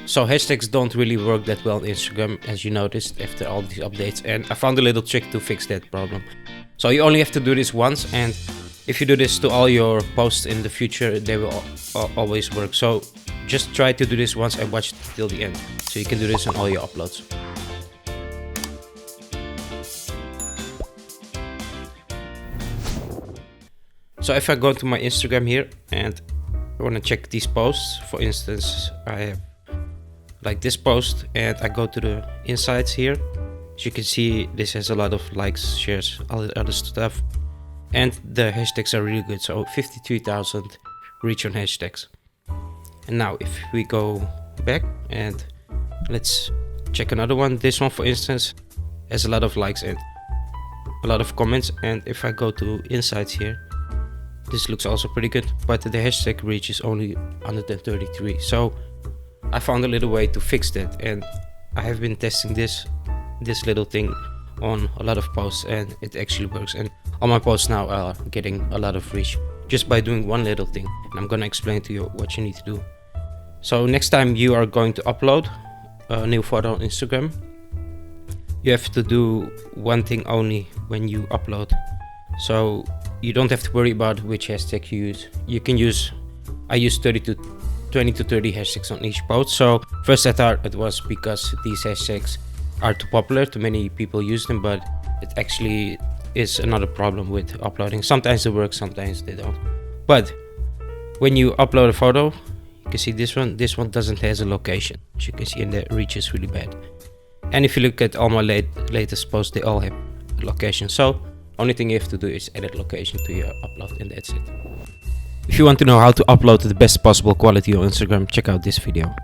So hashtags don't really work that well on Instagram, as you noticed after all these updates, and I found a little trick to fix that problem. So you only have to do this once, and if you do this to all your posts in the future, they will always work. So just try to do this once and watch it till the end, so you can do this on all your uploads. So if I go to my Instagram here and I want to check these posts, for instance, I have like this post, and I go to the insights here. As you can see, this has a lot of likes, shares, all the other stuff, and the hashtags are really good. So 53,000 reach on hashtags. And now if we go back and let's check another one, this one for instance has a lot of likes and a lot of comments, and if I go to insights here, this looks also pretty good, but the hashtag reach is only 133. So I found a little way to fix that, and I have been testing this little thing on a lot of posts, and it actually works, and all my posts now are getting a lot of reach just by doing one little thing, and I'm gonna explain to you what you need to do. So next time you are going to upload a new photo on Instagram, you have to do one thing only when you upload. So you don't have to worry about which hashtag you use. You can use, I use 20 to 30 hashtags on each post. So first I thought it was because these hashtags are too popular, too many people use them, but it actually is another problem with uploading. Sometimes they work, sometimes they don't. But when you upload a photo, you can see this one doesn't have a location, as you can see, and the reach is really bad. And if you look at all my latest posts, they all have a location. So only thing you have to do is edit location to your upload, and that's it. If you want to know how to upload the best possible quality on Instagram, check out this video.